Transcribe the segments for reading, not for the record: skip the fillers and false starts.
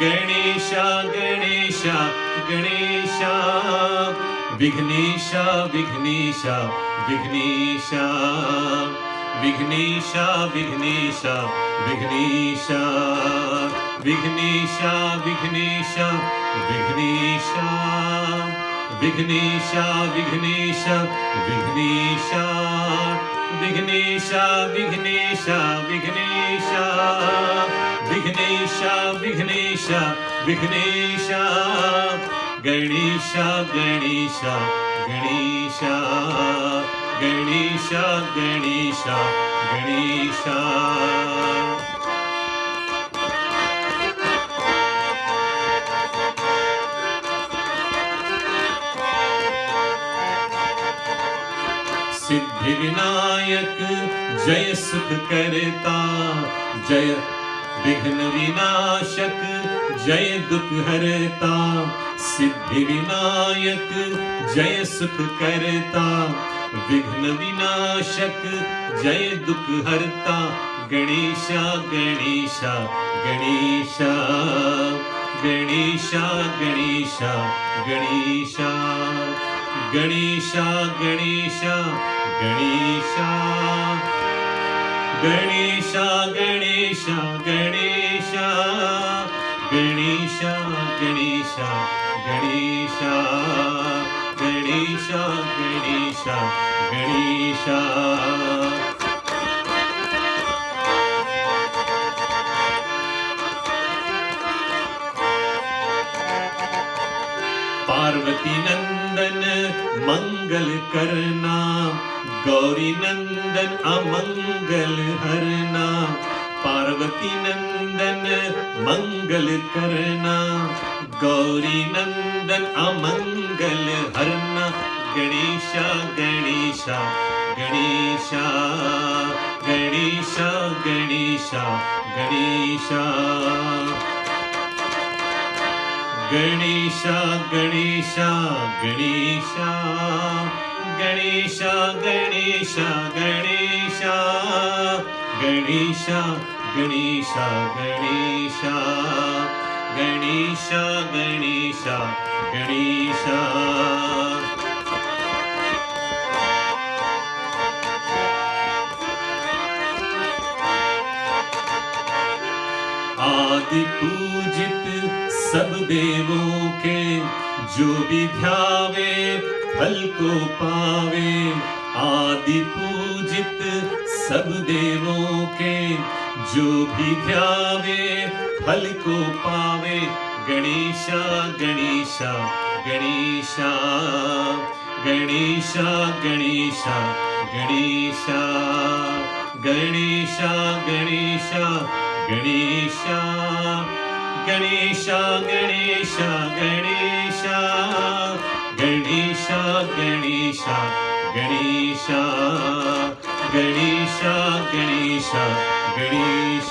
गणेश गणेश गणेश विघ्नेश विघ्नेश विघ्नेश विघ्नेश विघ्नेश विघ्नेश विघ्नेश विघ्नेश विघ्नेश विघ्नेश विघ्नेश विघ्नेश विघ्नेश विघ्नेश विघ्नेश विघ्नेश विघ्नेश विघ्नेश गणेश गणेश गणेश गणेश गणेश गणेश सिद्धि विनायक जय सुख करता, जय विघ्न विनाशक जय दुख हरता। सिद्धि विनायक जय सुख करता, विघ्न विनाशक जय दुख हरता। गणेश गणेश गणेश गणेश गणेश गणेश गणेश गणेश गणेश गणेश गणेश गणेश गणेश गणेश गणेश गणेश गणेश गणेश पार्वती नंदन मंगल करना, गौरी नंदन अमंगल हरना। पार्वती नंदन मंगल करना, गौरी नंदन अमंगल हरना। गणेश गणेश गणेश गणेश गणेश गणेश गणेश गणेश गणेश गणेश गणेश गणेश गणेश गणेश गणेश गणेश गणेश गणेश आदि पूजित सब देवों के, जो भी ध्यावे फल को पावे। आदि पूजित सब देवों के, जो भी ध्यावे फल को पावे। गणेश गणेश गणेश गणेश गणेश गणेश गणेश गणेश गणेश गणेश गणेश गणेश गणेश गणेश गणेश गणेश गणेश गणेश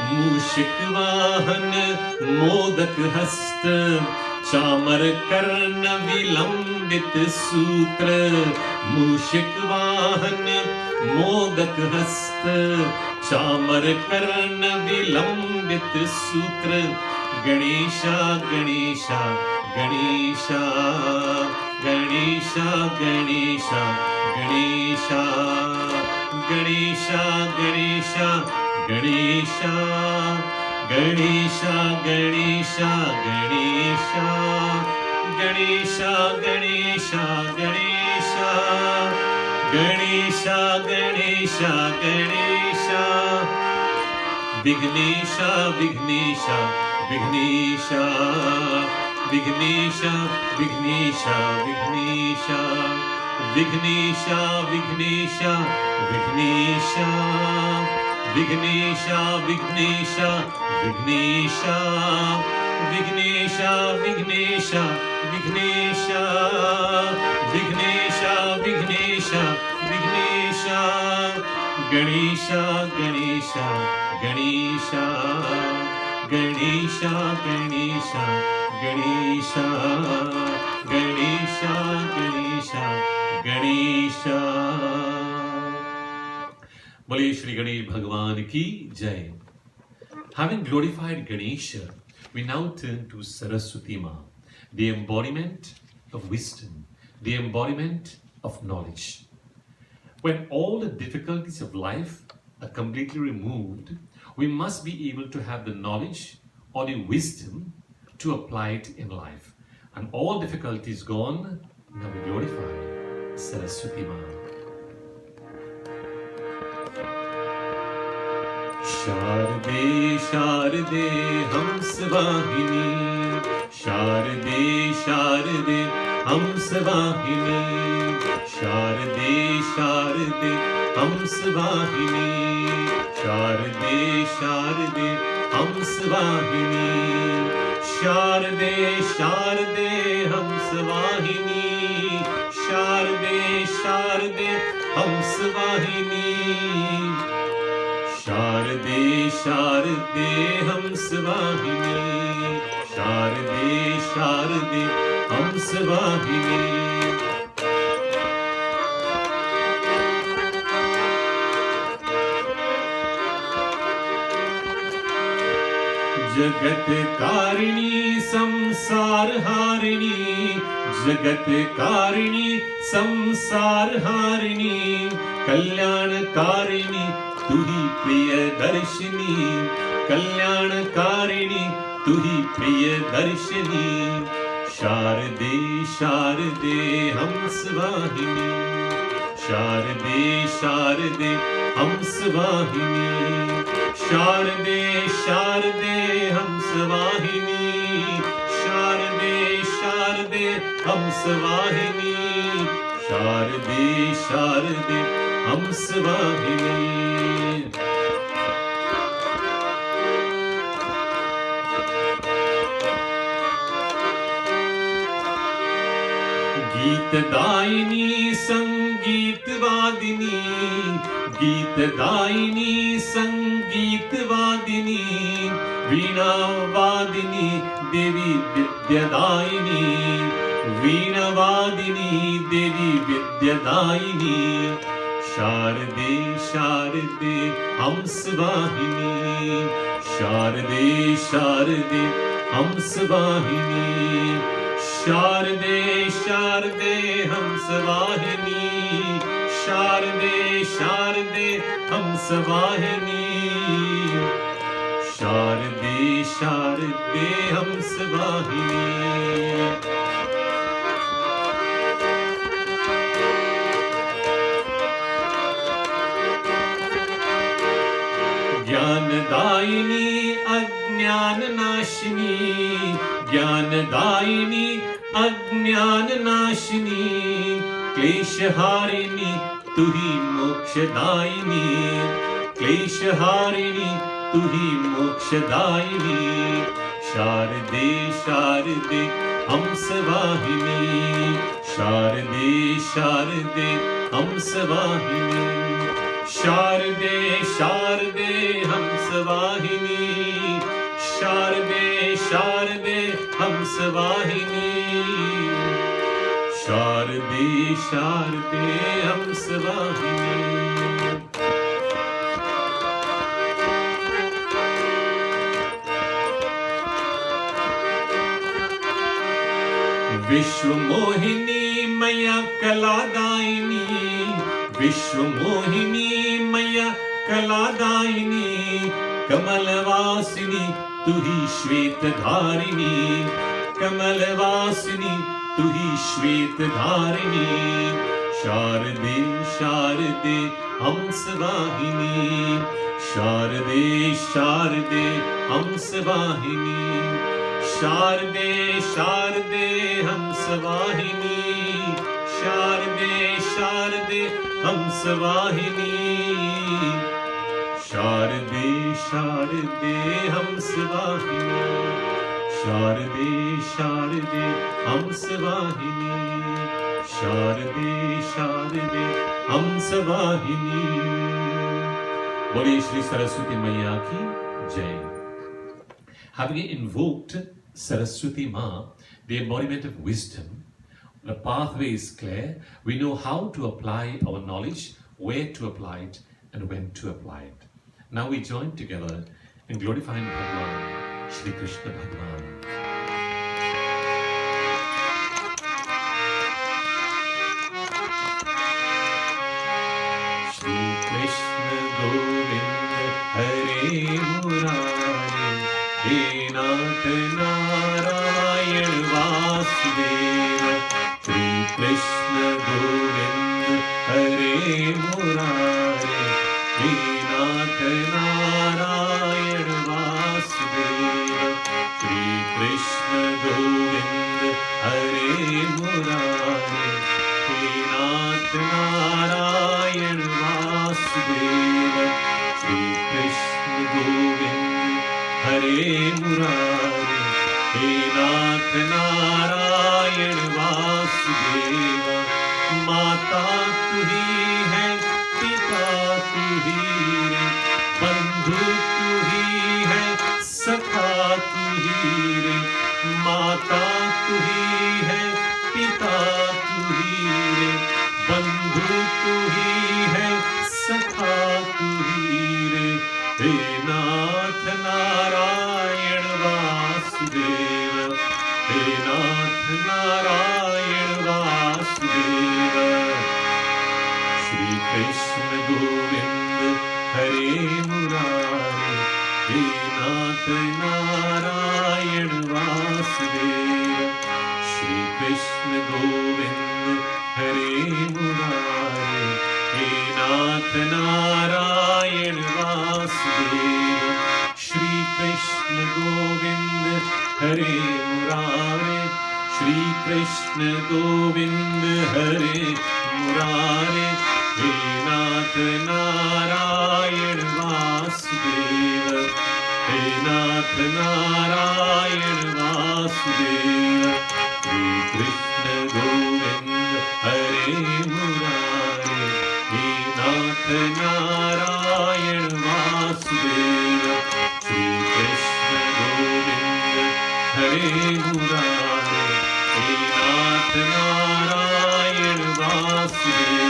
मूषिक वाहन मोदक हस्त, चामर कर्ण विलंबित सूत्र। मूषिक वाहन मोदक हस्त, चामर कर्ण विलंबित सूत्र। Ganesh Ganesh Ganesh Ganesh Ganesh Ganesh Ganesh Ganesh Ganesh Ganesh Ganesh Ganesh Ganesh Ganesh Ganesh Ganesh Ganesh Ganesh Vighnesh Vighnesh Vighnesh Vighnesh Vighnesh Vighnesh Vighnesh Vighnesh Vighnesh Vighnesh Vighnesh Vighnesh Vighnesh Vighnesh Vighnesh Vighnesh Vighnesh Vighnesh Ganesh Ganesh Ganesh Ganesh Ganesh Ganesha, Ganesha, Ganesha, Ganesha. बोलिए श्री गणेश भगवान की जय. Having glorified Ganesha, we now turn to Saraswati Ma, the embodiment of wisdom, the embodiment of knowledge. When all the difficulties of life are completely removed, we must be able to have the knowledge or the wisdom to apply it in life. And all difficulties gone, now we glorify Saraswati Ma. Sharde, Sharde, Hamsvahini. Sharde, Sharde, Hamsvahini. Sharde, Sharde, Hamsvahini. Sharde, Sharde, Hamsvahini. Sharde, Sharde, Hamsvahini. Sharde, Sharde, Hamsvahini. Sharde, Sharde, Hamsvahini. Sharde, Sharde, Hamsvahini. जगत कारिणी संसार हारिणी. जगत कारिणी संसार हारिणी. कल्याणकारिणी तू ही प्रिय दर्शिनी. कल्याणकारिणी तू ही प्रिय दर्शिनी. शारदे, शारदे, हंसवाहिनी. शारदे, शारदे, हंसवाहिनी. शारदे, शारदे, हंसवाहिनी. शारदे, शारदे, हंसवाहिनी. शारदे, शारदे, हंसवाहिनी. गीतदायिनी संगीतवादिनी. गीतदायिनी संगीतवादिनी. वीणावादिनी देवी विद्यादायिनी. वीणावादिनी देवी विद्यादायिनी. शारदे, शारदे, हंसवाहिनी. शारदे, शारदे, हंसवाहिनी. शारदे, शारदे, हंसवाहिनी. शारदे, शारदे, हंसवाहिनी. शारदे, शारदे, हंसवाहिनी. ज्ञानदायिनी अज्ञान नाशिनी. ज्ञानदायिनी अज्ञान नाशिनी. क्लेशहारिणी तू ही मोक्षदायिनी. क्लेशहारिणी तू ही मोक्षदायिनी. शारदे, शारदे, हंसवाहिनी. शारदे, शारदे, हंसवाहिनी. शारदे, शारदे, हंसवाहिनी. शारदे, शारदे, हंसवाहिनी. शारदे, शारदे, हंसवाहिनी. विश्व मोहिनी मैया कलादायिनी. विश्व मोहिनी मैया कलादायिनी. कमलवासिनी तू ही श्वेतधारिणी. कमलवासिनी तू ही श्वेतधारिणी. शारदे, शारदे, हंसवाहिनी. शारदे, शारदे, हंसवाहिनी. शारदे, शारदे, हंसवाहिनी. शारदे, शारदे, हंसवाहिनी. शारदे, शारदे, हंसवाहिनी. शारदे, शारदे, हंसवाहिनी. शारदे, शारदे, हंसवाहिनी. बोलिए श्री सरस्वती मैया की जय. Having invoked Saraswati Ma, the embodiment of wisdom. The pathway is clear. We know how to apply our knowledge, where to apply it, and when to apply it. Now we join together in glorifying Bhagavan, Shri Krishna Bhagavan. Shri Krishna Govinda Hare Murari, He Nath Narayan Vasudeva. Shri Krishna Govinda Hare Murari, He Nath Narayan Vasudeva. Shri Krishna Govinda Hare Murari, He Nath Narayan Vasudeva. Shri Krishna Govinda Hare Murari, He Nath Narayan Vasudeva. माता तू ही है, पिता तू ही रे, बंधु तू ही है, सखा तू ही रे। माता तू ही है, पिता तू ही रे, बंधु तू ही है, सखा तू ही रे। हे नाथ नारायण वासुदेव, हे नाथ नारायण वासुदेव। श्री कृष्ण गोविंद हरे मुरारी, हे नाथ नारायण वासुदेव। श्री कृष्ण गोविंद हरे मुरारी, हे नाथ नारायण वासुदेव। श्री कृष्ण गोविंद हरे मुरारी, श्री कृष्ण गोविंद हरे मुरारी, हे नाथ नारायण वासुदेव, हे नाथ नारायण वासुदेव। श्री कृष्ण गोविंद हरे मुरारी, हे नाथ नारायण वासुदेव। श्री कृष्ण गोविंद हरे मुरारी, हे नाथ नारायण वासुदेव।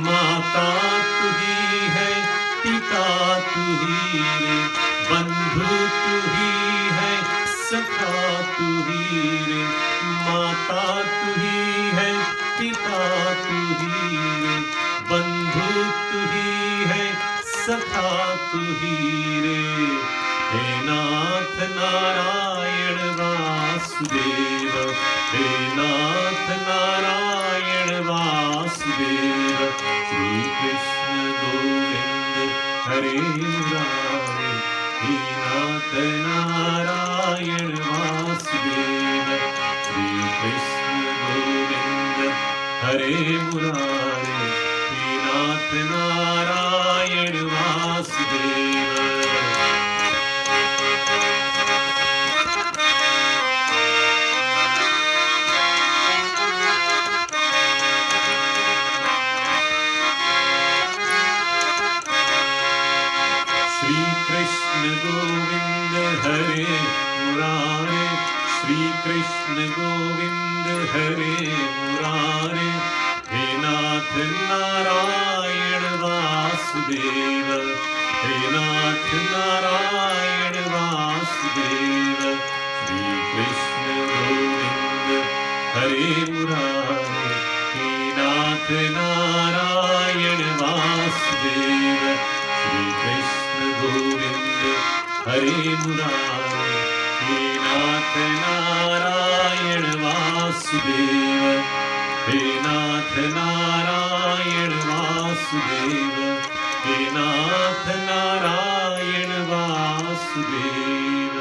माता तू ही है, पिता तू ही रे, बंधु तू ही है, सखा तू ही रे। माता तू ही है, पिता तू ही रे, बंधु तू ही है, सखा तू ही रे। हे नाथ नारायण वासुदेव, हे नाथ नारायण वासुदेव। श्री कृष्ण गोविंद हरे मुरारी, हे नाथ नारायण वासुदेव। श्री कृष्ण गोविंद हरे मुरारी, हे नाथ नारायण वासुदेव। श्री कृष्ण गोविंद हरे मुरारी, श्री कृष्ण गोविंद हरे मुरारी, हे नाथ नारायण वासुदेव, हे नाथ नारायण वासुदेव। श्री कृष्ण गोविंद हरे मुरारी, हे नाथ नारायण वासुदेव। श्री कृष्ण गोविंद हरे मुरारी, हे नाथ नारायण वासुदेव, हे नाथ नारायण वासुदेव, हे नाथ नारायण वासुदेव।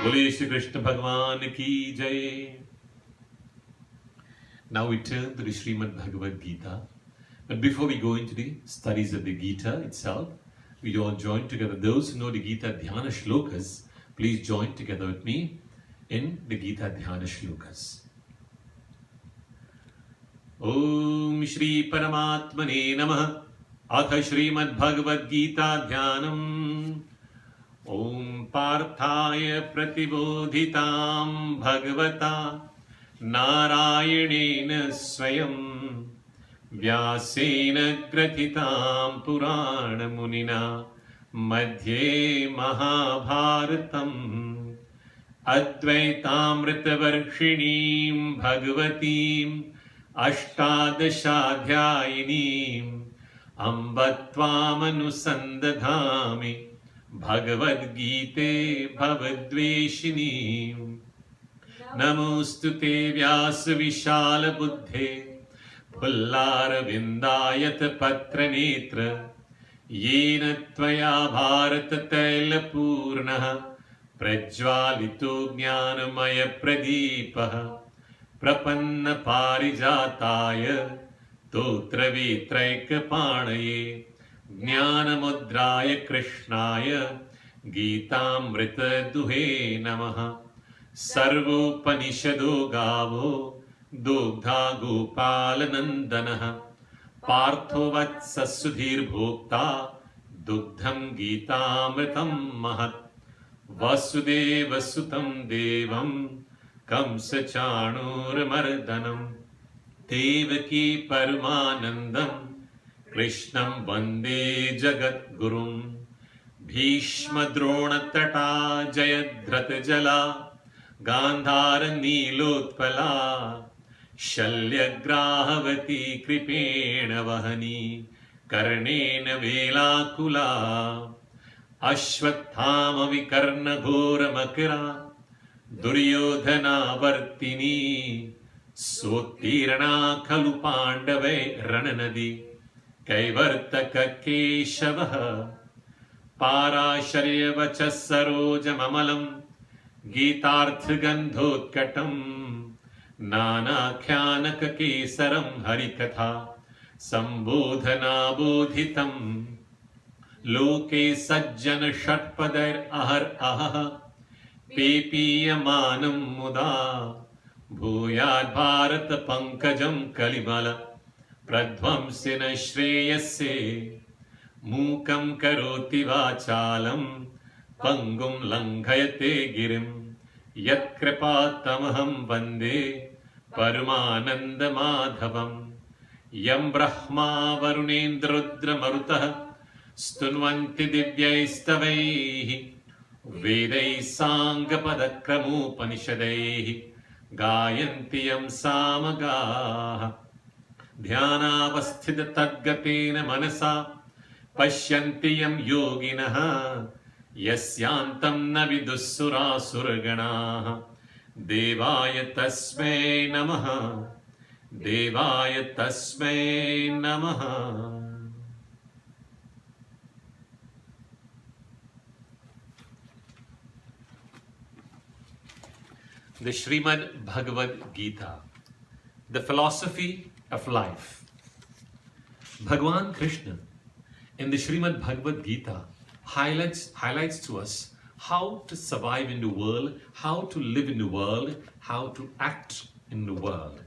बोले श्री कृष्ण भगवान की जय। Now we turn to the Srimad Bhagavad Gita. But before we go into the studies of the Gita itself, we all join together. Those who know the Gita Dhyana Shlokas, please join together with me in the Gita Dhyana Shlokas. ओम श्री परमात्मने नमः। अथ श्रीमद्भगवद्गीता ध्यानम्। ओम पार्थाय प्रतिबोधितां भगवता नारायणेन स्वयं व्यासेन ग्रथितां पुराणमुनिना मध्ये महाभारतम् अद्वैतामृतवर्षिणीं भगवतीम् अष्टादशाध्यायिनीम् अम्ब त्वामनुसन्दधामि भगवद्गीते भवद्वेषिणीम्। नमोऽस्तु ते व्यासविशालबुद्धे फुल्लारविन्दायतपत्रनेत्र येन त्वया भारततैलपूर्णः प्रज्वालितो ज्ञानमयप्रदीपः प्रपन्नपारिजाताय स्तोत्रवेत्रैकपाणये ज्ञानमुद्राय कृष्णाय गीतामृतदुहे नमः। सर्वोपनिषदो गावो दुग्धा गोपालनन्दनः पार्थो वत्सः सुधीर्भोक्ता दुग्धं गीतामृतं महत्। वसुदेवसुतं देवं कंसचाणूरमर्दनं देवकी परमानन्दं कृष्णं वन्दे जगद्गुरुं। भीष्मद्रोणतटा जयद्रथजला गान्धारनीलोत्पला शल्यग्राहवती कृपेण वहनी कर्णेन वेलाकुला। अश्वत्थामविकर्णघोरमकरा दुर्योधनावर्तिनी सोत्तीर्णा खलु पाण्डवै रणनदी कैवर्तककेशवः। पाराशर्यवचः सरोजममलं गीतार्थगन्धोत्कटं नानाख्यानककेसरं हरिकथा सम्बोधनाबोधितम्। लोके सज्जन षट्पदैरहरः पेपीयमानं मुदा भूयात् भारत पंकजं कलिमल प्रध्वंसिन श्रेयस्ये। मूकं करोति वाचालं पंगुं लंघयते गिरिं यत्कृपातमहं वन्दे परमानन्दमाधवम्। यं ब्रह्मा वरुणेन्द्ररुद्रमरुतः स्तुन्वन्ति दिव्यैस्तवैः वेदैः साङ्गपदक्रमोपनिषदैः गायन्ति यं सामगाः। ध्यानावस्थिततद्गतेन मनसा पश्यन्ति यं योगिनः यस्यान्तं न विदुःसुरासुरगणाः। देवाय तस्मै नमः, देवाय तस्मै नमः। The Srimad Bhagavad Gita, the philosophy of life. Bhagavan Krishna in the Srimad Bhagavad Gita highlights to us how to survive in the world, how to live in the world, how to act in the world.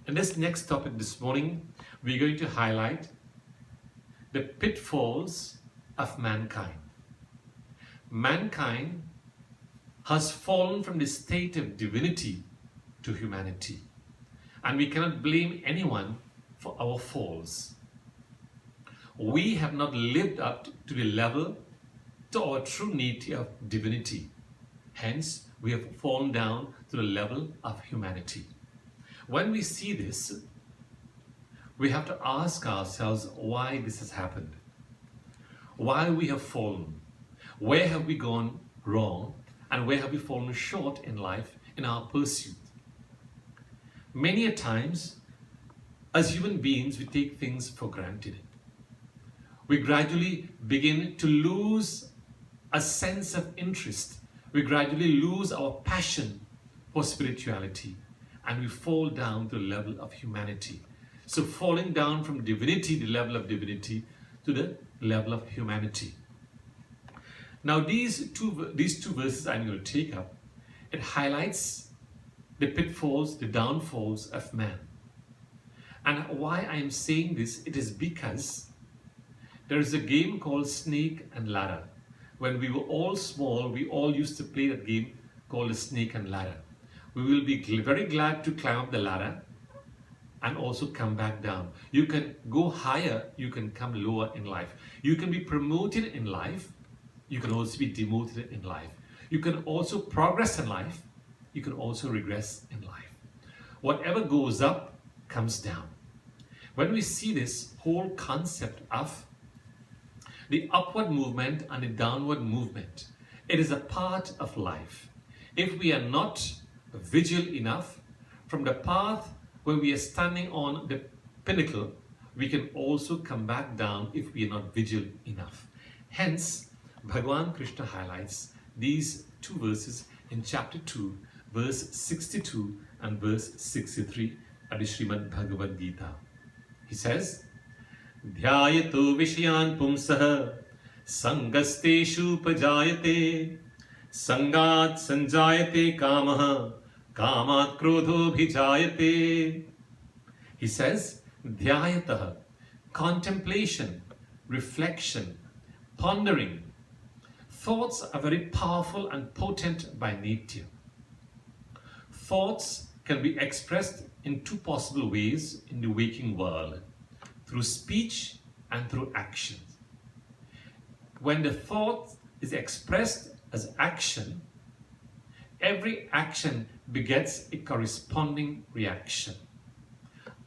In this next topic this morning, we're going to highlight the pitfalls of mankind. Mankind has fallen from the state of divinity to humanity, and we cannot blame anyone for our falls. We have not lived up to the level, to our true nature of divinity. Hence, we have fallen down to the level of humanity. When we see this, we have to ask ourselves why this has happened, why we have fallen, where have we gone wrong, and where have we fallen short in life in our pursuit. Many a times, as human beings, we take things for granted. We gradually begin to lose a sense of interest. We gradually lose our passion for spirituality, and we fall down to the level of humanity. So falling down from divinity, the level of divinity, to the level of humanity. Now these two verses I'm going to take up, it highlights the pitfalls, the downfalls of man. And why I am saying this, it is because there is a game called Snake and Ladder. When we were all small, we all used to play that game called a Snake and Ladder. We will be very glad to climb up the ladder and also come back down. You can go higher, you can come lower in life. You can be promoted in life, you can also be demoted in life. You can also progress in life, you can also regress in life. Whatever goes up comes down. When we see this whole concept of the upward movement and the downward movement, it is a part of life. If we are not vigilant enough, from the path where we are standing on the pinnacle, we can also come back down if we are not vigilant enough. Hence, Bhagavan Krishna highlights these two verses in chapter 2, verse 62 and verse 63 of the Srimad Bhagavad Gita. He says, Dhyayato Vishayan Pumsah Sangasteshu Pajayate Sangat Sanjayate Kamaha Kamat Krodho Bhijayate. He says, Dhyayatah, contemplation, reflection, pondering. Thoughts are very powerful and potent by nature. Thoughts can be expressed in two possible ways in the waking world, through speech and through action. When the thought is expressed as action, every action begets a corresponding reaction.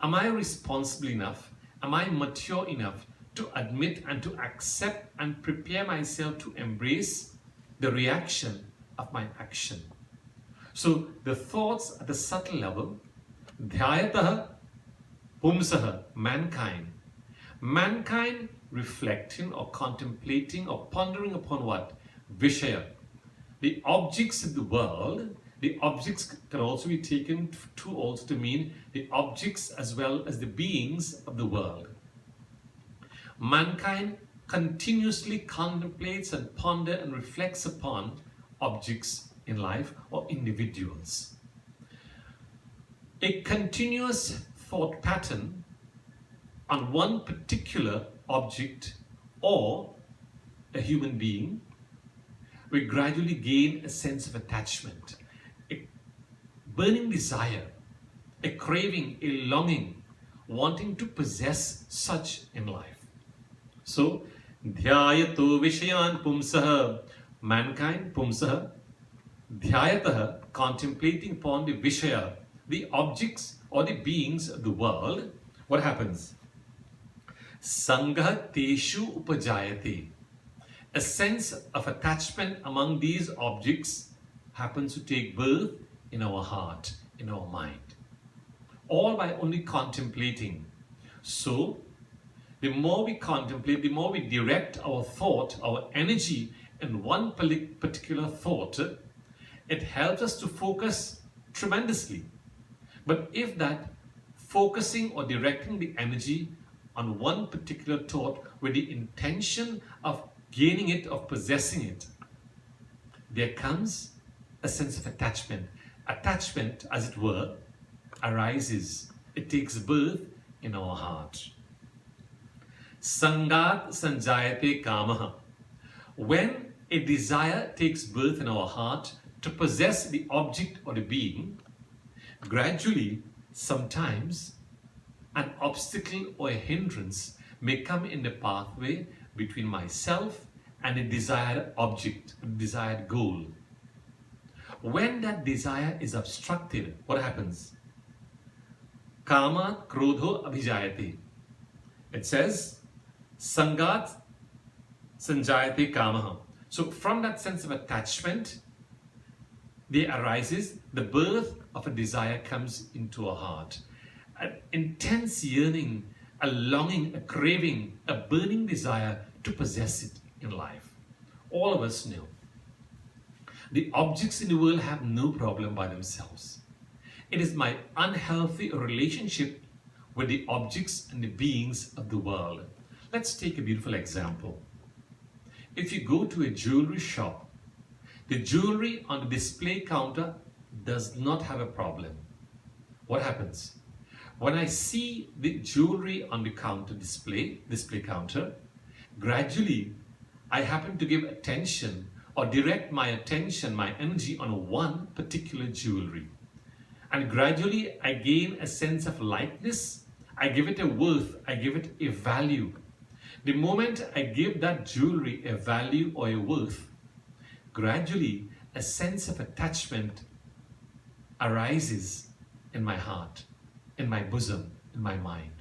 Am I responsible enough? Am I mature enough to admit and to accept and prepare myself to embrace the reaction of my action? So the thoughts at the subtle level, Dhyayatah Pumsah, mankind. Mankind reflecting or contemplating or pondering upon what? Vishaya. The objects of the world. The objects can also be taken to mean the objects as well as the beings of the world. Mankind continuously contemplates and ponders and reflects upon objects in life or individuals. A continuous thought pattern on one particular object or a human being, we gradually gain a sense of attachment, a burning desire, a craving, a longing, wanting to possess such in life. So, Dhyayato Vishayan Pumsah, mankind, Pumsah, Dhyayatah, contemplating upon the Vishaya, the objects or the beings of the world. What happens? Sangha Teshu Upajayate. A sense of attachment among these objects happens to take birth in our heart, in our mind. All by only contemplating. So, the more we contemplate, the more we direct our thought, our energy in one particular thought, it helps us to focus tremendously. But if that focusing or directing the energy on one particular thought with the intention of gaining it, of possessing it, there comes a sense of attachment. Attachment, as it were, arises. It takes birth in our heart. Sangat Sanjayate Kamaha. When a desire takes birth in our heart to possess the object or the being, gradually, sometimes, an obstacle or a hindrance may come in the pathway between myself and a desired object, a desired goal. When that desire is obstructed, what happens? Kama Krodho Abhijayate. It says, Sangat Sanjayate Kamaha. So from that sense of attachment, there arises the birth of a desire comes into our heart. An intense yearning, a longing, a craving, a burning desire to possess it in life. All of us know. The objects in the world have no problem by themselves. It is my unhealthy relationship with the objects and the beings of the world. Let's take a beautiful example. If you go to a jewelry shop, the jewelry on the display counter does not have a problem. What happens? When I see the jewelry on the counter display counter, gradually I happen to give attention or direct my attention, my energy on one particular jewelry. And gradually I gain a sense of likeness. I give it a worth, I give it a value. The moment I give that jewelry a value or a worth, gradually a sense of attachment arises in my heart, in my bosom, in my mind.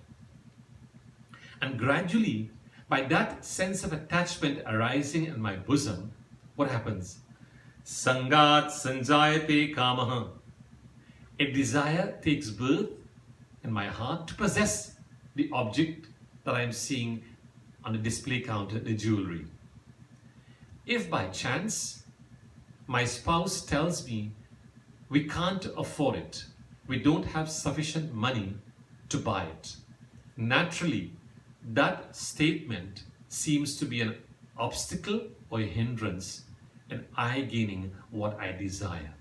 And gradually, by that sense of attachment arising in my bosom, what happens? Sangat sanjayate kamaha. A desire takes birth in my heart to possess the object that I am seeing on the display counter, the jewelry. If by chance my spouse tells me we can't afford it, we don't have sufficient money to buy it, naturally that statement seems to be an obstacle or a hindrance in I gaining what I desire.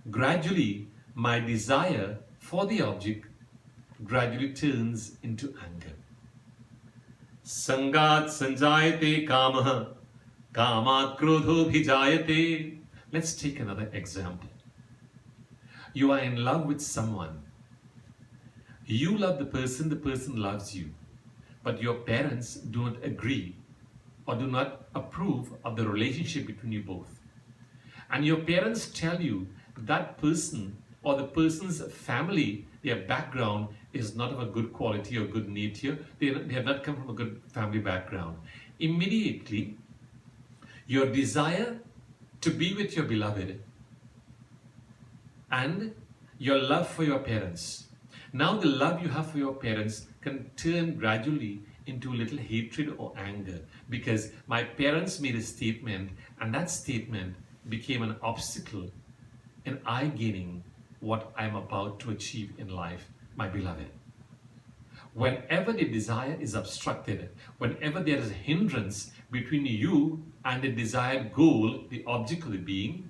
Gradually, my desire for the object gradually turns into anger. Sangat sanjayate kamaha, kamat krodho bhijayate. Let's take another example. You are in love with someone. You love the person loves you. But your parents do not agree or do not approve of the relationship between you both. And your parents tell you that person or the person's family, their background is not of a good quality or good nature. They have not come from a good family background. Immediately, your desire to be with your beloved and your love for your parents. Now the love you have for your parents can turn gradually into a little hatred or anger, because my parents made a statement and that statement became an obstacle in I gaining what I'm about to achieve in life, my beloved. Whenever the desire is obstructed, whenever there is a hindrance between you and the desired goal, the object of the being,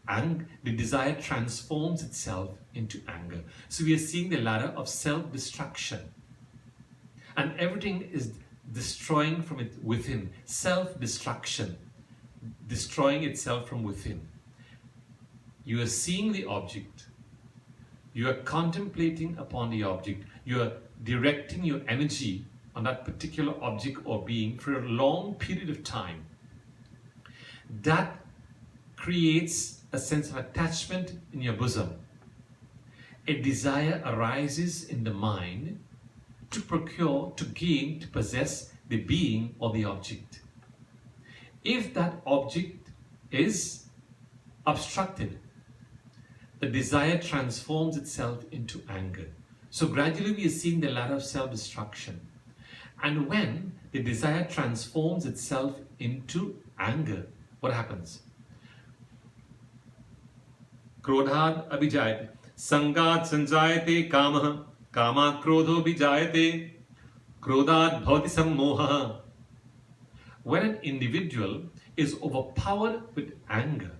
and the desire transforms itself into anger. So we are seeing the ladder of self-destruction. And everything is destroying from it within. Self-destruction, destroying itself from within. You are seeing the object. You are contemplating upon the object. You are directing your energy on that particular object or being for a long period of time. That creates a sense of attachment in your bosom. A desire arises in the mind to procure, to gain, to possess the being or the object. If that object is obstructed, the desire transforms itself into anger. So gradually we are seeing the ladder of self-destruction. And when the desire transforms itself into anger, what happens? Krodhat abhijayate. Sangat sanjayate kamaha. Kamat krodho abhijayate. Krodhat bhavati sammoha. When an individual is overpowered with anger,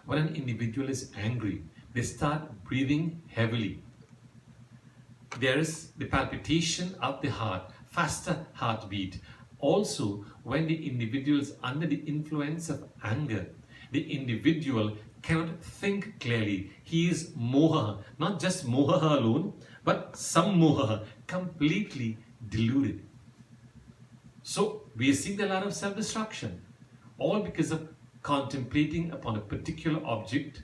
when an individual is angry, they start breathing heavily. There is the palpitation of the heart, faster heartbeat. Also, when the individual is under the influence of anger, the individual cannot think clearly. He is moha, not just moha alone, but some moha, completely deluded. So, we are seeing the ladder of self-destruction, all because of contemplating upon a particular object,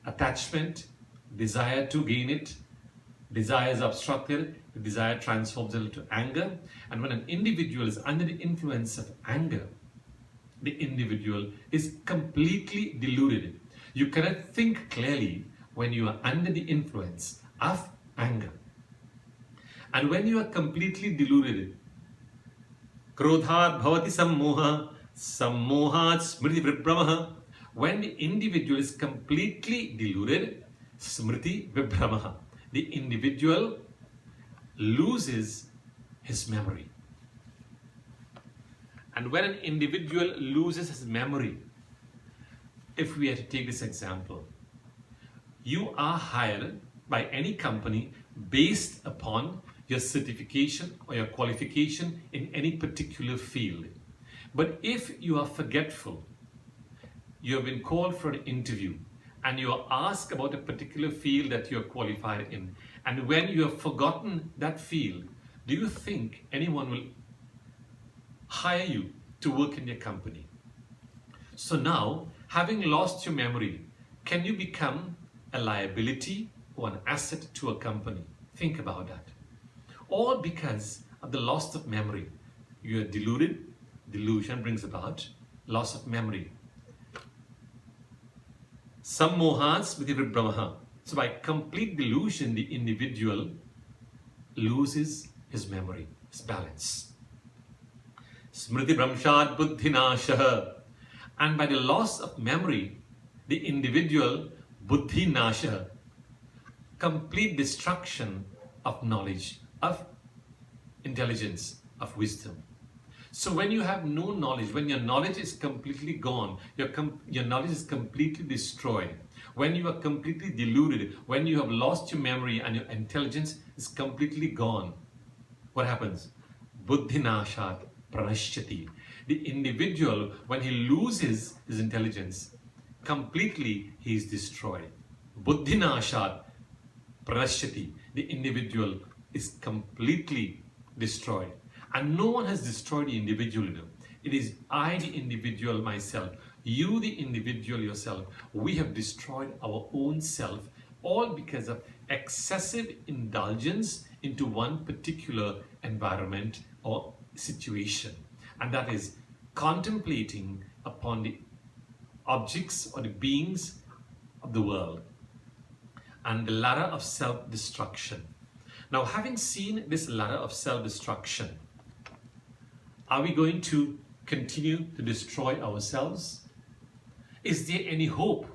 attachment, desire to gain it. Desire is obstructed, the desire transforms it into anger. And when an individual is under the influence of anger, the individual is completely deluded. You cannot think clearly when you are under the influence of anger. And when you are completely deluded, krodhat bhavati sammoha, sammohat smriti vibramaha. When the individual is completely deluded, smriti vibramaha, the individual loses his memory. And when an individual loses his memory, if we had to take this example, You are hired by any company based upon your certification or your qualification in any particular field. But if you are forgetful, you have been called for an interview and you are asked about a particular field that you are qualified in, and when you have forgotten that field, do you think anyone will hire you to work in their company? So now, having lost your memory, can you become a liability or an asset to a company? Think about that. All because of the loss of memory. You are deluded. Delusion brings about loss of memory. Sammohas vidivrit brahmaha. So by complete delusion, the individual loses his memory, his balance. Smriti brahmshad buddhinashaha. And by the loss of memory, the individual buddhinashaha, complete destruction of knowledge, of intelligence, of wisdom. So when you have no knowledge, when your knowledge is completely gone, your knowledge is completely destroyed, when you are completely deluded, when you have lost your memory and your intelligence is completely gone, what happens? Buddhinashat pranashyati. The individual, when he loses his intelligence, completely he is destroyed. Buddhinashat pranashyati. The individual is completely destroyed. And no one has destroyed the individual. It is I, the individual, myself. You, the individual, yourself. We have destroyed our own self, all because of excessive indulgence into one particular environment or situation. And that is contemplating upon the objects or the beings of the world and the ladder of self-destruction. Now, having seen this ladder of self-destruction, are we going to continue to destroy ourselves? Is there any hope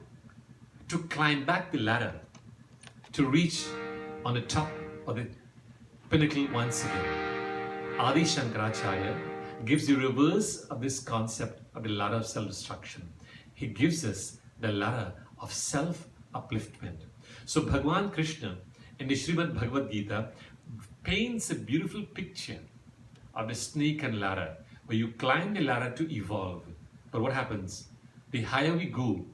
to climb back the ladder, to reach on the top of the pinnacle once again? Adi Shankaracharya gives the reverse of this concept of the ladder of self-destruction. He gives us the ladder of self-upliftment. So Bhagwan Krishna in the Srimad Bhagavad Gita paints a beautiful picture of the snake and ladder, where you climb the ladder to evolve. But what happens? The higher we go,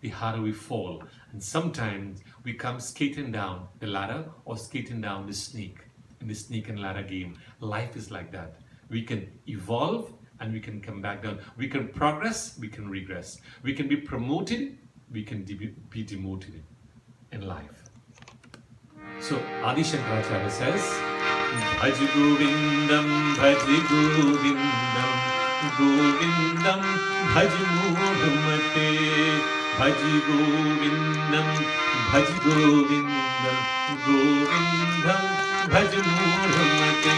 the harder we fall. And sometimes we come skating down the ladder or skating down the snake in the snake and ladder game. Life is like that. We can evolve and we can come back down. We can progress, we can regress. We can be promoted, we can be demoted in life. So Adi Shankaracharya says, Bhaj Govindam, Bhaj Govindam, Govindam, Bhaj Mudhamate, Bhaj Govindam, Bhaj Govindam, Govindam, Bhaj Mudhamate,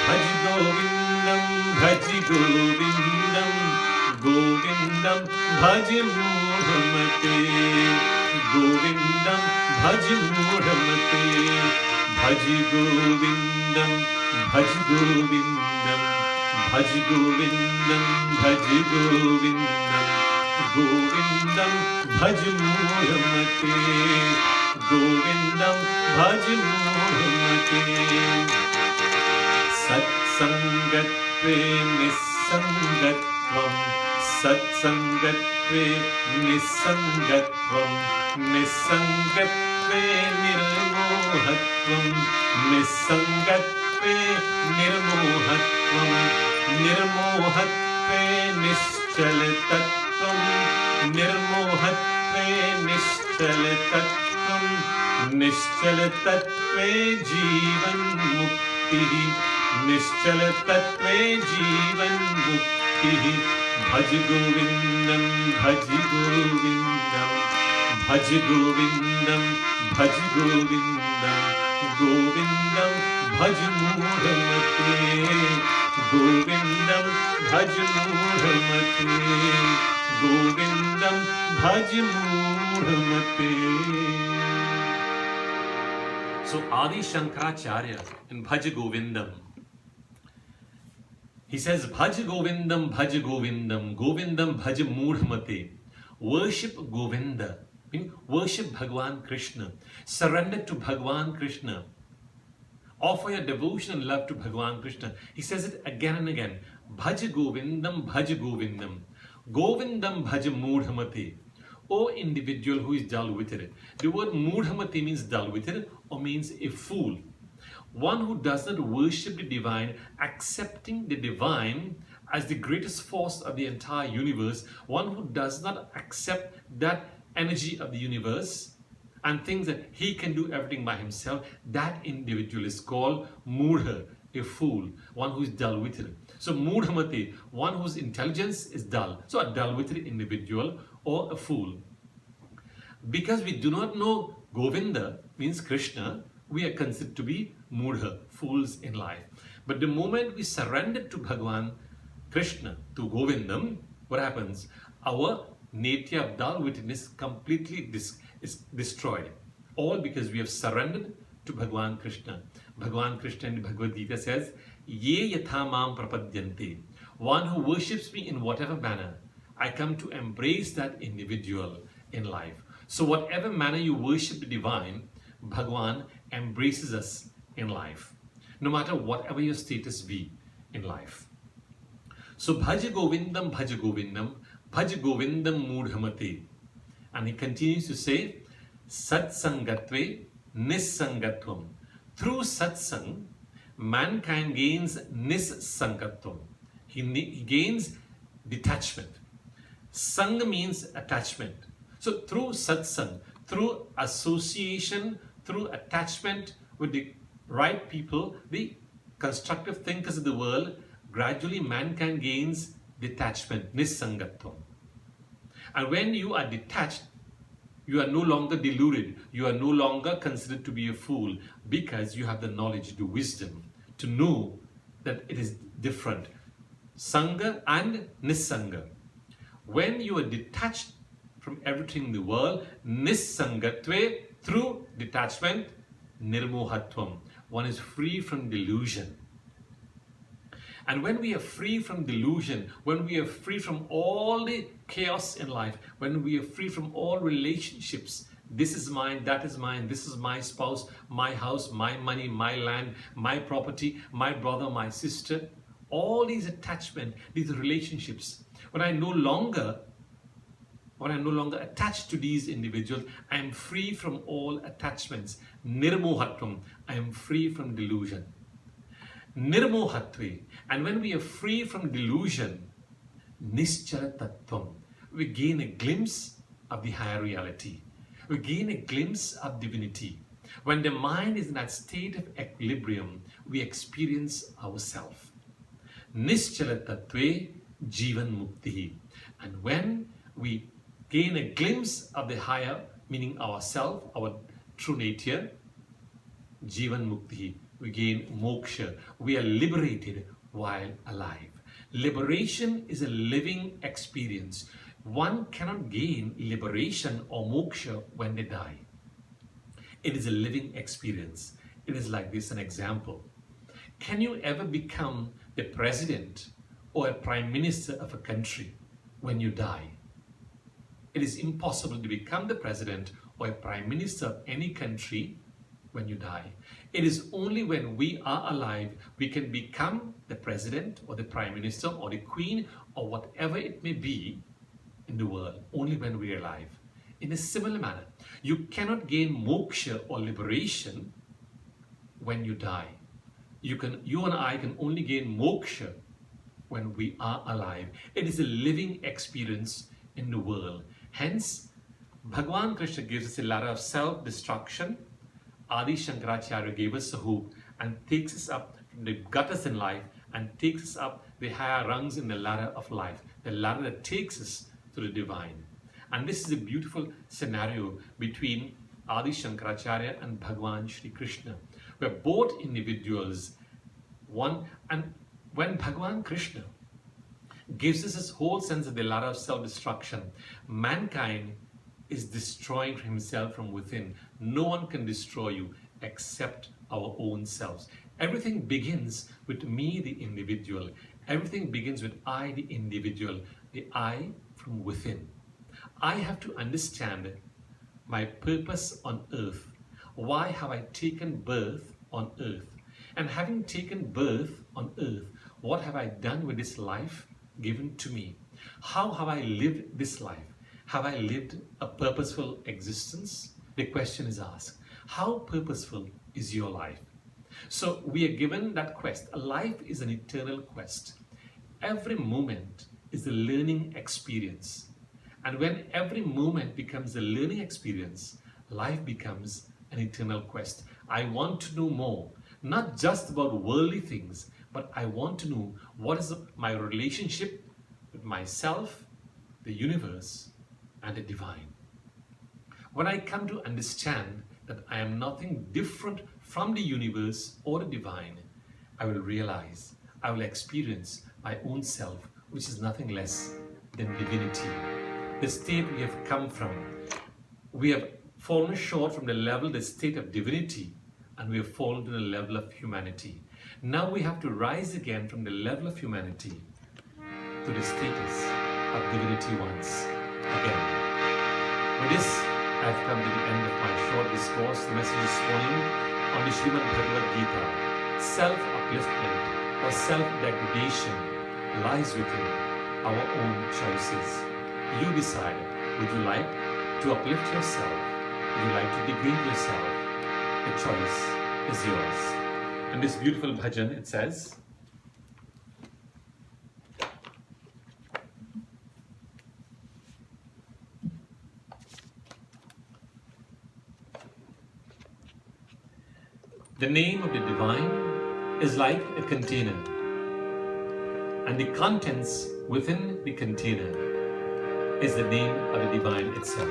Bhaj Govindam, Bhaj Govindam, Govindam, Bhaj Mudhamate, Govindam, Bhaj Mudhamate, Bhaj Govindam, Bhaj Govindam, Bhaj Govindam, Bhaj Govindam, Govindam, Bhaj Mudhamate, Govindam, Bhaj Mudhamate. Satsangatve Nisangatvam, Satsangatve Nisangatvam, Nisangatve Nirmohatvam, Nisangatve Nirmohatvam, Nirmohatve Nischalatatvam, Nirmohatve Nischalatatvam, Nischalatatve Jivan Muktihi, Nischalatatve Jivan Muktihi. Bhaj Govindam, Bhaj Govindam, Bhaj Govindam, Bhaj Govindam, Govindam, Bhaj Mudhamate, Govindam, Bhaj Mudhamate, Govindam, Bhaj Mudhamate. So Adi Shankaracharya in Bhaj Govindam, he says, Bhaj Govindam, Bhaj Govindam, Govindam, Bhaj Mudhamate. Worship Govinda meaning worship Bhagwan Krishna, surrender to Bhagwan Krishna, offer your devotion and love to Bhagwan Krishna. He says it again and again. Bhaj Govindam, Bhaj Govindam. Govindam Bhaj Mudhamati. O individual who is dull-witted. The word Mudhamati means dull-witted or means a fool. One who does not worship the divine, accepting the divine as the greatest force of the entire universe, one who does not accept that energy of the universe and thinks that he can do everything by himself, that individual is called Mudha, a fool, one who is dull-witted. So Mudhamati, one whose intelligence is dull. So a dull-witted individual or a fool. Because we do not know Govinda means Krishna, we are considered to be Mudha, fools in life. But the moment we surrender to Bhagwan Krishna, to Govindam, what happens? Our nature of dull-wittedness completely is destroyed. All because we have surrendered to Bhagwan Krishna. Bhagwan Krishna in the Bhagavad Gita says, Ye yatha mam prapadyante. One who worships me in whatever manner, I come to embrace that individual in life. So whatever manner you worship the divine, Bhagwan embraces us in life, no matter whatever your status be in life. So Bhaja Govindam, Bhaja Govindam, Bhaja Govindam Mudhamate. And he continues to say, Satsangatve Nissangatvam. Through satsang, mankind gains nissangatvam. He gains detachment. Sangha means attachment. So through satsang, through association, through attachment with the right people, the constructive thinkers of the world, gradually mankind gains detachment, nissangatvam. And when you are detached, you are no longer deluded. You are no longer considered to be a fool because you have the knowledge, the wisdom to know that it is different. Sangha and Nissanga. When you are detached from everything in the world, Nissangatve, through detachment, Nirmohatvam. One is free from delusion. And when we are free from delusion, when we are free from all the chaos in life, when we are free from all relationships, this is mine, that is mine, this is my spouse, my house, my money, my land, my property, my brother, my sister, all these attachments, these relationships, when I'm no longer attached to these individuals, I am free from all attachments. Nirmohatvam, I am free from delusion. Nirmohatve, and when we are free from delusion, Nischala Tattvam, we gain a glimpse of the higher reality. We gain a glimpse of divinity. When the mind is in that state of equilibrium, we experience ourself. Nischala Tattve Jivan Mukti. And when we gain a glimpse of the higher, meaning ourself, our true nature, Jivan Mukti, we gain moksha. We are liberated while alive. Liberation is a living experience. One cannot gain liberation or moksha when they die. It is a living experience. It is like this, an example. Can you ever become the president or a prime minister of a country when you die? It is impossible to become the president or a prime minister of any country when you die. It is only when we are alive we can become the president or the prime minister or the queen or whatever it may be in the world, only when we are alive. In a similar manner, you cannot gain moksha or liberation when you die. You and I can only gain moksha when we are alive. It is a living experience in the world. Hence, Bhagwan Krishna gives us a ladder of self-destruction. Adi Shankaracharya gave us a hoop and takes us up from the gutters in life and takes us up the higher rungs in the ladder of life, the ladder that takes us to the divine. And this is a beautiful scenario between Adi Shankaracharya and Bhagwan Shri Krishna, where both individuals, one, and when Bhagwan Krishna gives us his whole sense of the ladder of self-destruction, mankind is destroying himself from within. No one can destroy you except our own selves. Everything begins with me, the individual. Everything begins with I, the individual, the I from within. I have to understand my purpose on earth. Why have I taken birth on earth? And having taken birth on earth, what have I done with this life given to me? How have I lived this life? Have I lived a purposeful existence? The question is asked. How purposeful is your life? So we are given that quest. A life is an eternal quest. Every moment is a learning experience. And when every moment becomes a learning experience, life becomes an eternal quest. I want to know more, not just about worldly things, but I want to know what is my relationship with myself, the universe, and the divine. When I come to understand that I am nothing different from the universe or the divine, I will realize, I will experience my own self, which is nothing less than divinity. The state we have come from, we have fallen short from the level, the state of divinity, and we have fallen to the level of humanity. Now we have to rise again from the level of humanity to the status of divinity once again. With this, I have come to the end of my short discourse. The message this morning on the Srimad Bhagavad Gita. Self-upliftment or self-degradation lies within our own choices. You decide, would you like to uplift yourself? Would you like to degrade yourself? The choice is yours. In this beautiful bhajan, it says, the name of the divine is like a container, and the contents within the container is the name of the divine itself.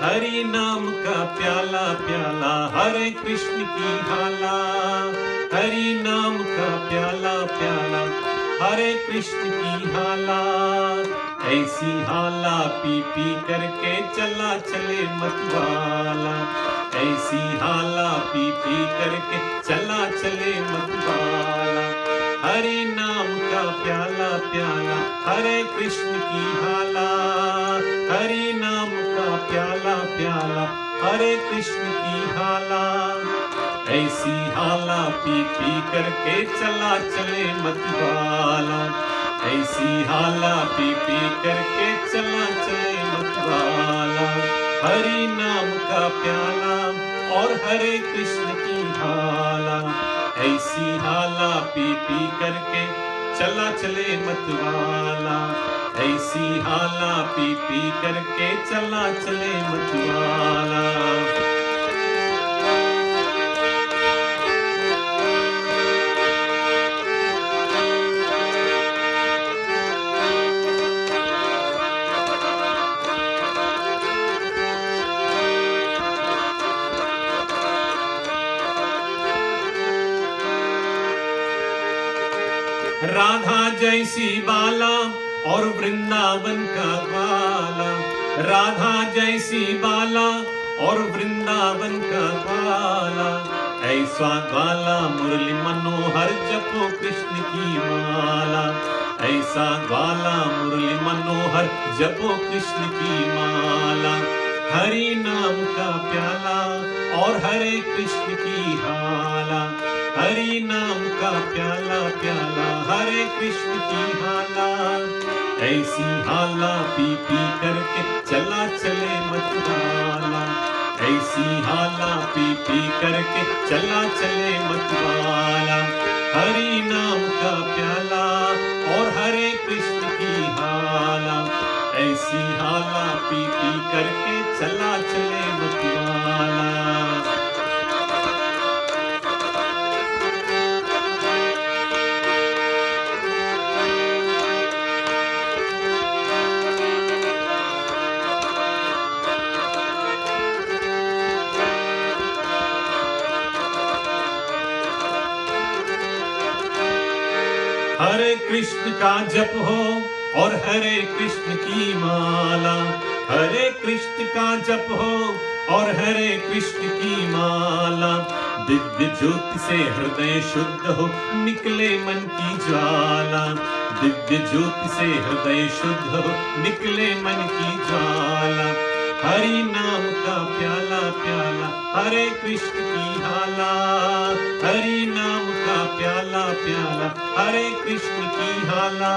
Hari नाम का प्याला प्याला हरे कृष्ण की हाला, हरि नाम का प्याला प्याला हरे कृष्ण की हाला, ऐसी हाला पी पी करके चला चले मतवाला, ऐसी हाला पी पी करके चला चले मतवाला, हरि नाम का प्याला प्याला हरे कृष्ण की हाला, हरि नाम का प्याला प्याला हरे कृष्ण की हाला, ऐसी हाला पी पी करके चला चले मतवाला, ऐसी हाला पी पी करके चला चले मतवाला, हरि नाम का प्याला और हरे कृष्ण की हाला, ऐसी हाला पी पी करके चला चले मतवाला, ऐसी हाला पी पी करके चला चले मतवाला। राधा जैसी बाला और वृंदावन का ग्वाला, राधा जैसी बाला और वृंदावन का ग्वाला, ऐसा ग्वाला मुरली मनोहर जपो कृष्ण की माला, ऐसा ग्वाला मुरली मनोहर जपो कृष्ण की माला, हरि नाम का प्याला और हरे कृष्ण की हाला, हरि नाम का प्याला प्याला हरे कृष्ण की हाला, ऐसी हाला पी पी करके चला चले मतवाला, ऐसी हाला पी पी करके चला चले मतवाला, हरि नाम का प्याला और हरे कृष्ण की हाला, ऐसी हाला पी पी करके चला चले मतवाला। हरे कृष्ण का जप हो और हरे कृष्ण की माला, हरे कृष्ण का जप हो और हरे कृष्ण की माला, दिव्य ज्योति से हृदय शुद्ध हो निकले मन की ज्वाला, दिव्य ज्योति से हृदय शुद्ध हो, निकले मन की ज्वाला। हरि नाम का प्याला प्याला, हरे कृष्ण की हाला। हरि नाम का प्याला प्याला, हरे कृष्ण की हाला।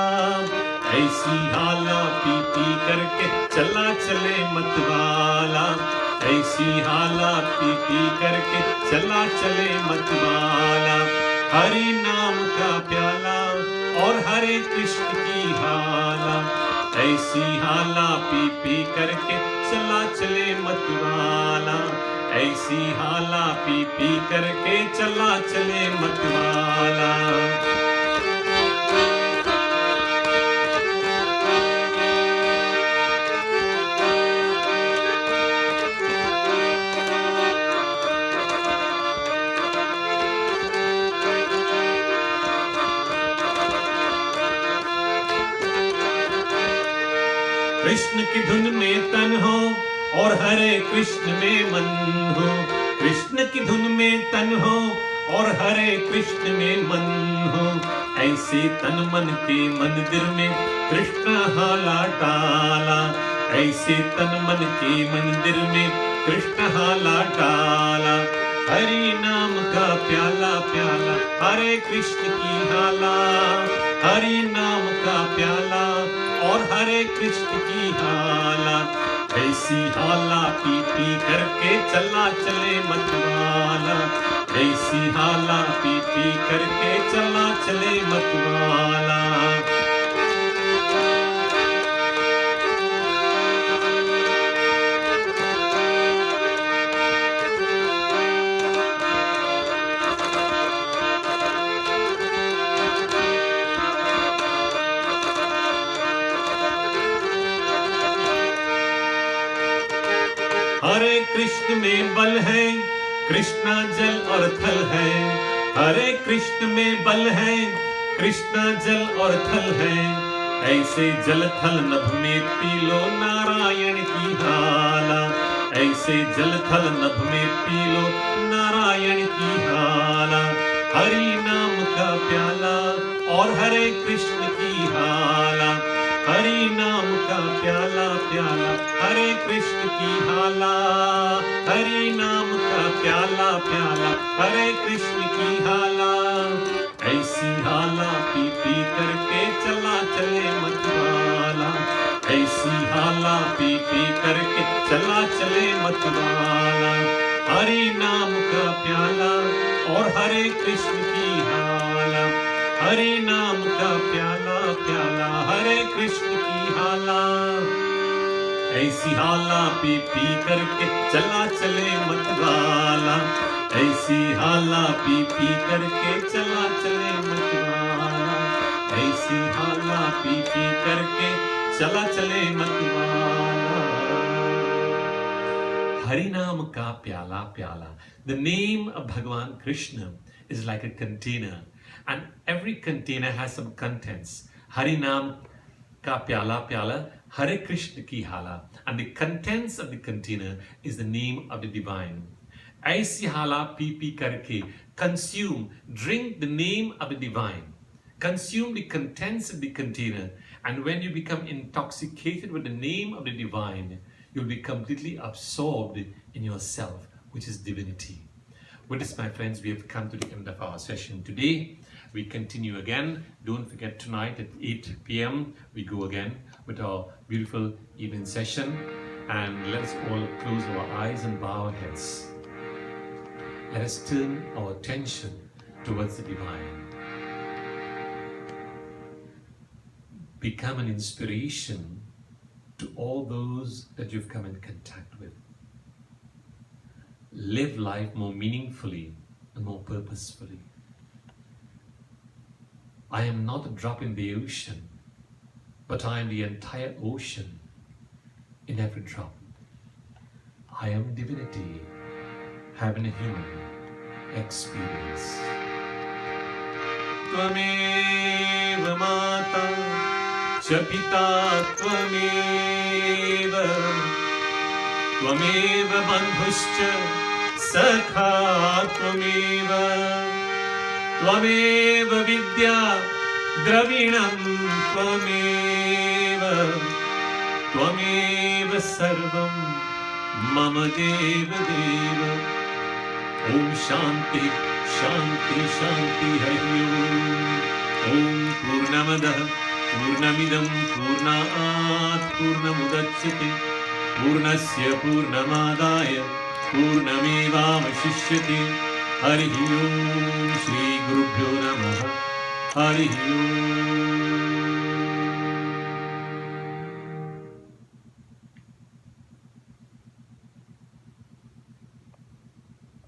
ऐसी हाला पी पी करके चला चले मतवाला। ऐसी हाला पी पी करके चला चले मतवाला। हरि नाम का प्याला और हरे कृष्ण की हाला। ऐसी हाला पी पी करके चला चले मतवाला। ऐसी हाला पी पी करके चला चले मतवाला। कृष्ण की धुन में तन हो और हरे कृष्ण में मन हो। कृष्ण की धुन में तन हो और हरे कृष्ण में मन हो। ऐसे तन मन के मंदिर में कृष्ण हाला डाला। ऐसे तन मन के मंदिर में कृष्ण हाला डाला। हरि नाम का प्याला प्याला, हरे कृष्ण की हाला। हरि नाम का प्याला और हरे कृष्ण की हाला। ऐसी हाला पी पी करके चला चले मतवाला। ऐसी हाला पी पी करके चला चले मतवाला। हरे कृष्ण में बल है, कृष्णा जल और थल है। हरे कृष्ण में बल है, कृष्णा जल और थल है। ऐसे जल थल नभ में पी लो नारायण की हाला। ऐसे जल थल नभ में पी लो नारायण की हाला। हरि नाम का प्याला और हरे कृष्ण की हाला। हरि नाम का प्याला प्याला, हरे कृष्ण की हाला। हरि नाम का प्याला प्याला, हरे कृष्ण की हाला। ऐसी हाला पी पी करके चला चले मतवाला। ऐसी हाला पी पी करके चला चले मतवाला। हरि नाम का प्याला और हरे कृष्ण की हाला। हरि नाम का प्याला प्याला, हरे कृष्ण की हाला। ऐसी हाला पी पी करके चला चले मतवाला। ऐसी हाला पी पी करके चला चले मतवाला। ऐसी हाला पी पी करके चला चले मतवाला। हरि नाम का प्याला प्याला. The name of Bhagavan Krishna is like a container, and every container has some contents. Hari Naam ka pyala pyala, Hare Krishna ki hala, and the contents of the container is the name of the divine. Aisi hala pee pee karke, consume, drink the name of the divine. Consume the contents of the container, and when you become intoxicated with the name of the divine, you'll be completely absorbed in yourself, which is divinity. With this, my friends, we have come to the end of our session today. We continue again. Don't forget, tonight at 8 p.m. we go again with our beautiful evening session. And let us all close our eyes and bow our heads. Let us turn our attention towards the divine. Become an inspiration to all those that you've come in contact with. Live life more meaningfully and more purposefully. I am not a drop in the ocean, but I am the entire ocean in every drop. I am divinity having a human experience. Tvameva mata cha pita tvameva, tvameva bandhuscha sakha tvameva, tvameva vidya द्रविणं त्वमेव सर्वं मम देव देव। ॐ शान्ति शान्ति शान्ति हरि ओम्। पूर्णमदः पूर्णमिदं पूर्णात् पूर्णमुदच्यते पूर्णस्य पूर्णमादाय पूर्णमेवावशिष्यते। हरिः ओम्। श्रीगुरुभ्यो नमः। हरिः ओम्।